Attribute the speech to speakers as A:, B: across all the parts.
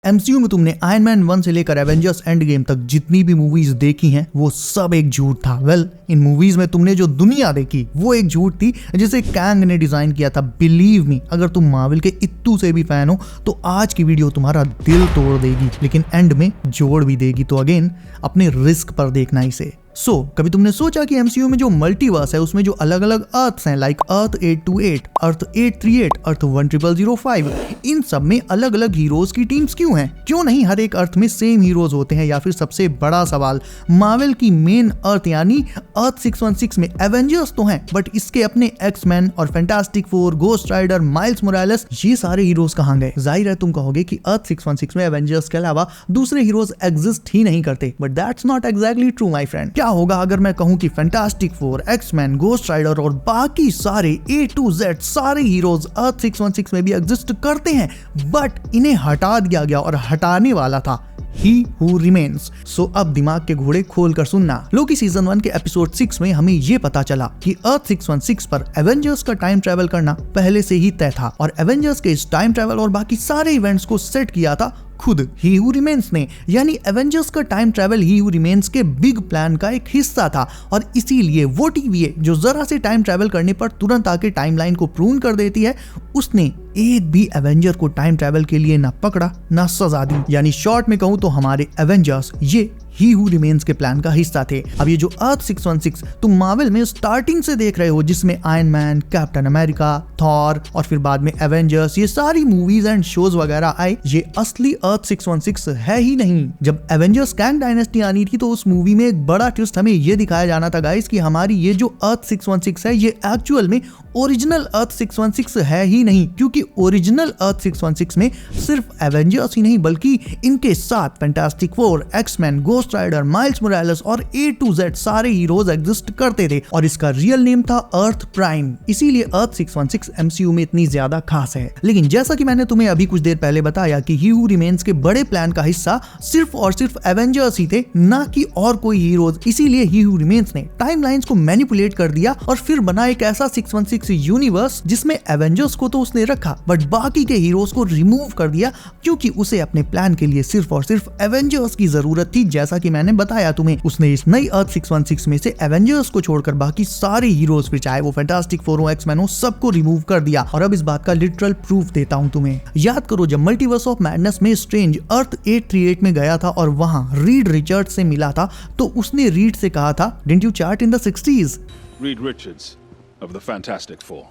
A: MCU में तुमने iron man 1 से लेकर एवेंजर्स एंड गेम तक जितनी भी मूवीज देखी हैं वो सब एक झूठ था। वेल, इन मूवीज में तुमने जो दुनिया देखी वो एक झूठ थी जिसे कैंग ने डिजाइन किया था। बिलीव मी, अगर तुम मार्वल के इत्तू से भी फैन हो तो आज की वीडियो तुम्हारा दिल तोड़ देगी, लेकिन एंड में जोड़ भी देगी। तो अगेन अपने रिस्क पर देखना इसे। कभी तुमने सोचा कि एमसीयू में जो मल्टीवर्स है उसमें जो अलग अलग अर्थ्स हैं, लाइक अर्थ 828, अर्थ 838, अर्थ 10005, इन सब में अलग अलग हीरोज की टीम्स क्यों हैं? क्यों नहीं हर एक अर्थ में सेम हीरोज होते हैं? या फिर सबसे बड़ा सवाल, मार्वल की मेन अर्थ यानी अर्थ 616 में एवेंजर्स तो हैं, बट इसके अपने एक्स-मैन और Fantastic Four, Ghost Rider, Miles Morales, ये सारे हीरोज कहां गए? जाहिर है तुम कहोगे कि अर्थ 616 में एवेंजर्स के अलावा दूसरे हीरोज एग्जिस्ट ही नहीं करते, but that's not exactly true my friend. क्या होगा अगर मैं कहूं कि Fantastic Four, X Men, Ghost Rider और बाकी सारे A to Z सारे हीरोज अर्थ 616 में भी एग्जिस्ट करते हैं, बट इन्हें हटा दिया गया और हटाने वाला था He Who Remains। अब दिमाग के घोड़े खोल कर सुनना। लोकी सीजन 1 के एपिसोड 6 में हमें ये पता चला कि अर्थ 616 पर एवेंजर्स का टाइम ट्रेवल करना पहले से ही तय था और एवेंजर्स के इस टाइम ट्रेवल और बाकी सारे इवेंट्स को सेट किया था खुद ही हू रिमेन्स ने। यानी एवेंजर्स का टाइम ट्रेवल ही हू रिमेन्स के बिग प्लान का एक हिस्सा था और इसीलिए वो TVA जो जरा से टाइम ट्रेवल करने पर तुरंत आके टाइमलाइन को प्रून कर देती है, उसने एक भी एवेंजर को टाइम ट्रेवल के लिए ना पकड़ा ना सजा दी। यानी शॉर्ट में कहूं तो हमारे एवेंजर्स ये ही हू रिमेन्स के प्लान का हिस्सा थे। अब ये जो अर्थ 616 तुम मार्वल में स्टार्टिंग से देख रहे हो, जिसमें iron man, captain America, Thor और फिर बाद में एवेंजर्स, ये सारी मूवीज एंड शोज वगैरह आए, ये असली अर्थ 616 है ही नहीं। जब एवेंजर्स कैंग डायनेस्टी आनी थी तो उस मूवी में एक बड़ा ट्विस्ट हमें ये दिखाया जाना था गाइस कि हमारी ये जो अर्थ 616 है ये एक्चुअल में ओरिजिनल अर्थ 616 है ही नहीं, क्योंकि ओरिजिनल अर्थ 616 में सिर्फ एवेंजर्स ही नहीं बल्कि इनके साथ Fantastic Four, X Men, Ghost Rider, Miles Morales और A to Z सारे हीरोज एग्जिस्ट करते थे और इसका रियल नेम था अर्थ प्राइम। इसीलिए अर्थ 616 एमसीयू में इतनी ज्यादा खास है। लेकिन जैसा कि मैंने तुम्हें अभी कुछ देर पहले बताया कि ही हू रिमेन्स के बड़े प्लान का हिस्सा सिर्फ और सिर्फ एवेंजर्स ही थे, ना कि और कोई हीरोज। इसीलिए ही हू रिमेन्स ने टाइमलाइंस को मैनिपुलेट कर दिया और फिर बना एक ऐसा 616 यूनिवर्स जिसमें एवेंजर्स को तो उसने रखा बट बाकी के हीरोज को रिमूव कर दिया, क्योंकि उसे अपने प्लान के लिए सिर्फ और सिर्फ एवेंजर्स की जरूरत थी। जैसा कि मैंने बताया तुम्हें, उसने इस नई अर्थ 616 में से एवेंजर्स को छोड़कर बाकी सारे हीरोज फिर चाहे वो फैंटास्टिक फोर हो, एक्स-मैन हो, सबको रिमूव कर दिया। और अब इस बात का लिटरल प्रूफ देता हूं तुम्हें। याद करो जब मल्टीवर्स ऑफ मैडनेस में स्ट्रेंज अर्थ 838 में गया था और वहां रीड रिचर्ड्स से मिला था, तो उसने रीड से कहा था, didn't you chart in the 60s?
B: Reed Richards of the Fantastic Four.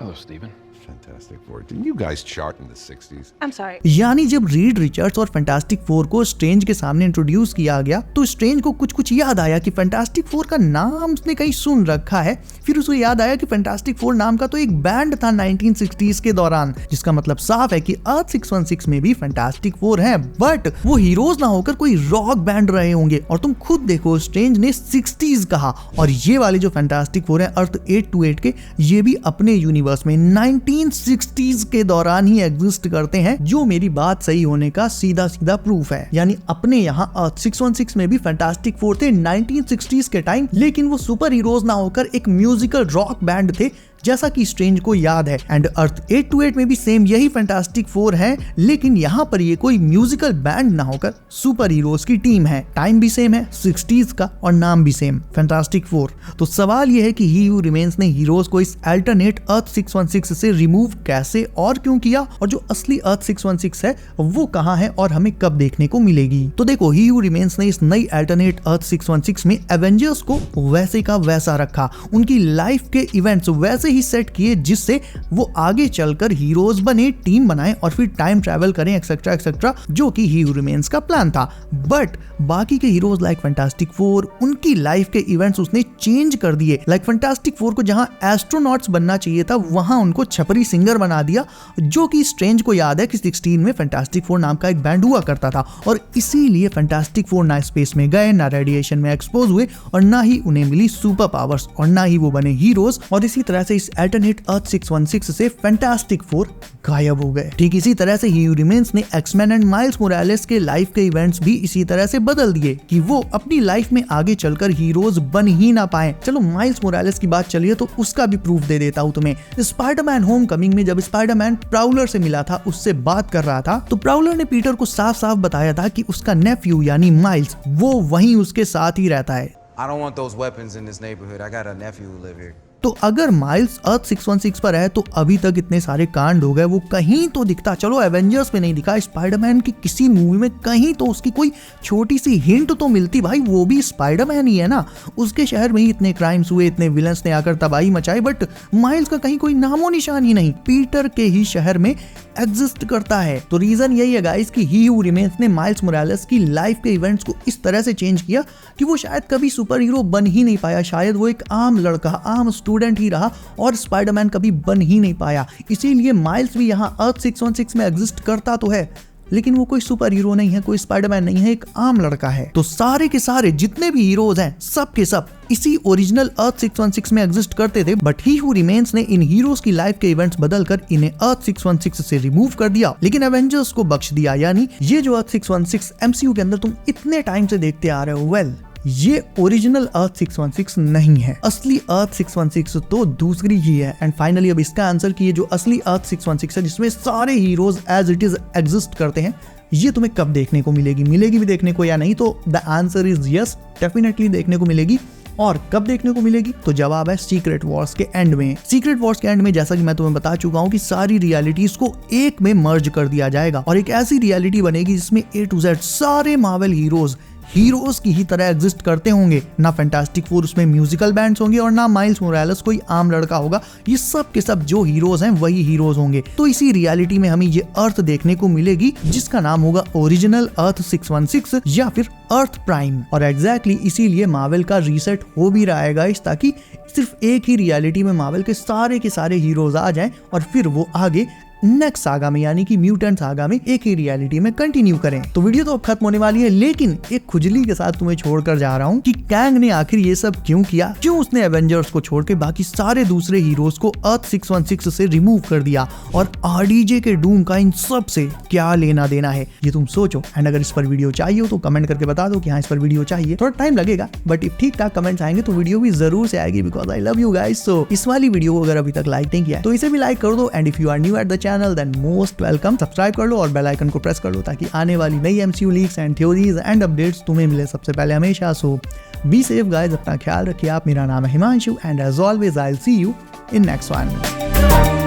C: Hello, Stephen. Fantastic Four. Didn't you guys chart in the 60s?
D: I'm sorry.
A: यानी जब रीड रिचर्ड्स और फैंटास्टिक फोर को स्ट्रेंज के सामने introduce किया गया तो strange को कुछ याद आया कि फैंटास्टिक फोर का नाम उसने कहीं सुन रखा है। फिर उसे याद आया कि फैंटास्टिक फोर नाम का तो एक बैंड था 1960s के दौरान, जिसका मतलब साफ है कि अर्थ 616 में भी फैंटास्टिक फोर है, बट वो हीरोज ना होकर कोई रॉक बैंड रहे होंगे। और तुम खुद देखो, स्ट्रेंज ने 60s कहा और ये वाले जो फैंटास्टिक फोर है अर्थ 828 के, ये भी अपने यूनिवर्स में 1960s के दौरान ही एग्जिस्ट करते हैं, जो मेरी बात सही होने का सीधा सीधा प्रूफ है। यानी अपने यहाँ अर्थ 616 में भी फैंटास्टिक फोर थे 1960s के टाइम, लेकिन वो सुपर हीरोज ना होकर एक म्यूजिकल रॉक बैंड थे, जैसा कि स्ट्रेंज को याद है। एंड अर्थ 828 में भी सेम यही फैंटास्टिक फोर है, लेकिन यहाँ पर ये कोई म्यूजिकल बैंड ना होकर सुपर हीरोज की टीम है। टाइम भी सेम है 60s का और नाम भी सेम, फैंटास्टिक फोर। तो सवाल ये है कि ही हू रिमेन्स ने हीरोज को इस अल्टरनेट अर्थ 616 से रिमूव कैसे और क्यों किया, और जो असली अर्थ 616 है वो कहाँ है और हमें कब देखने को मिलेगी? तो देखो, ही हू रिमेन्स ने इस नई अल्टरनेट अर्थ 616 में एवेंजर्स को वैसे का वैसा रखा, उनकी लाइफ के इवेंट्स वैसे ही सेट किए जिससे वो आगे चलकर हीरोज बने, टीम बनाए और फिर टाइम ट्रैवल करें एक्सेट्रा एक्सेट्रा, जो कि ही हू रिमेन्स का प्लान था। बट बाकी के हीरोज लाइक फैंटास्टिक फोर, उनकी लाइफ के इवेंट्स उसने चेंज कर दिए। लाइक फैंटास्टिक फोर को जहां एस्ट्रोनॉट्स बनना चाहिए था वहां उनको छपरी सिंगर बना दिया, जो कि स्ट्रेंज को याद है कि 16 में फैंटास्टिक फोर नाम का एक बैंड हुआ करता था और इसीलिए फैंटास्टिक फोर ना स्पेस में गए, ना रेडिएशन में एक्सपोज हुए और ना ही उन्हें मिली सुपर पावर्स और ना ही वो बने हीरोज। और इसी तरह से इस एटर्नेट अर्थ 616 से फैंटास्टिक फोर गायब हो गए। ठीक इसी तरह से ही रिमेन्स ने एक्समैन एंड माइल्स मोरालेस के लाइफ के इवेंट्स भी इसी तरह से बदल दिए कि वो अपनी लाइफ में आगे चलकर हीरोज बन ही ना पाए। चलो माइल्स मोरालेस की बात चलिए तो उसका भी प्रूफ दे देता हूँ तुम्हें। स्पाइडरमैन होमकमिंग में जब स्पाइडरमैन प्राउलर से मिला था, उससे बात कर रहा था, तो प्राउलर ने पीटर को साफ साफ बताया था कि उसका नेफ्यू यानी माइल्स वो वहीं उसके साथ ही रहता है।
D: I don't want those weapons in this neighborhood. I got a nephew who live here.
A: तो अगर माइल्स अर्थ 616 पर है तो अभी तक इतने सारे कांड हो गए, वो कहीं तो दिखता। चलो एवेंजर्स में नहीं दिखा, स्पाइडरमैन की किसी मूवी में कहीं तो उसकी कोई छोटी सी हिंट तो मिलती। भाई वो भी स्पाइडरमैन ही है ना, उसके शहर में ही इतने क्राइम्स हुए, इतने विलन्स ने आकर तबाही मचाई, बट माइल्स का कहीं कोई नामो निशान ही नहीं। पीटर के ही शहर में एग्जिस्ट करता है। तो रीजन यही है गाइस कि ही हू रिमेन्स ने माइल्स मोरालेस की लाइफ के इवेंट्स को इस तरह से चेंज किया कि वो शायद कभी सुपर हीरो बन ही नहीं पाया। शायद वो एक आम लड़का, आम स्टूडेंट ही रहा और स्पाइडरमैन कभी बन ही नहीं पाया। इसीलिए माइल्स भी यहाँ अर्थ 616 में एग्जिस्ट करता तो है, लेकिन वो कोई सुपर हीरो नहीं है, कोई स्पाइडरमैन नहीं है, एक आम लड़का है। तो सारे के सारे जितने भी हीरोज हैं, सब के सब इसी ओरिजिनल अर्थ 616 में एग्जिस्ट करते थे, बट ही हू रिमेन्स ने इन हीरोज की लाइफ के इवेंट्स बदलकर इन्हें अर्थ 616 से रिमूव कर दिया, लेकिन एवेंजर्स को बख्श दिया। यानी ये जो अर्थ 616 एमसीयू के अंदर तुम इतने टाइम से देखते आ रहे हो, वेल ये ओरिजिनल अर्थ 616 नहीं है। असली अर्थ 616 तो दूसरी ही है। एंड फाइनली अब इसका आंसर कि ये जो असली अर्थ 616 है जिसमें सारे heroes as it is exist करते हैं, ये तुम्हें कब देखने को मिलेगी भी देखने को या नहीं? तो the answer is yes, definitely देखने को मिलेगी। और कब देखने को मिलेगी? तो जवाब है सीक्रेट वॉर्स के एंड में। सीक्रेट वॉर्स के एंड में जैसा कि मैं तुम्हें बता चुका हूं कि सारी रियलिटीज को एक में मर्ज कर दिया जाएगा और एक ऐसी रियलिटी बनेगी जिसमें A to Z सारे मार्वल हीरोज की ही तरह एग्जिस्ट करते होंगे। ना फैंटास्टिक फोर उसमें म्यूजिकल बैंड्स होंगे और ना माइल्स मोरालेस कोई आम लड़का होगा। ये सब के सब जो हीरोज हैं वही हीरोज होंगे। तो इसी रियलिटी में हमें ये अर्थ देखने को मिलेगी जिसका नाम होगा ओरिजिनल अर्थ 616 या फिर अर्थ प्राइम। और एग्जैक्टली इसीलिए मार्वल का रीसेट हो भी रहा है गाइस, ताकि सिर्फ एक ही रियलिटी में मार्वल के सारे हीरोज आ जाएं और फिर वो आगे नेक्स्ट सागा में यानी कि म्यूटेंट सागा में एक ही रियलिटी में कंटिन्यू करें। तो वीडियो तो अब खत्म होने वाली है, लेकिन एक खुजली के साथ तुम्हें छोड़कर जा रहा हूँ कि कैंग ने आखिर ये सब क्यों किया, क्यों उसने एवेंजर्स को छोड़ के बाकी सारे दूसरे हीरोज को अर्थ 616 से रिमूव कर दिया और आरडीजे के डूम का इन सब से क्या लेना देना है, ये तुम सोचो। एंड अगर इस पर वीडियो चाहिए हो तो कमेंट करके बता दो कि हाँ इस पर वीडियो चाहिए। थोड़ा टाइम लगेगा बट इफ ठीक ठाक कमेंट्स आएंगे तो वीडियो भी जरूर से आएगी, because I love you guys. So इस वाली वीडियो को अगर अभी तक लाइक नहीं किया तो इसे भी लाइक कर दो। And if you are new at the channel then most welcome, subscribe कर लो और बेल आइकन को प्रेस कर लो ताकि आने वाली नई MCU leaks and theories and updates तुम्हें मिले सबसे पहले हमेशा। सो बी सेफ गाइस, अपना ख्याल रखिए आप। मेरा नाम है Himanshu and as always I will see you in next one.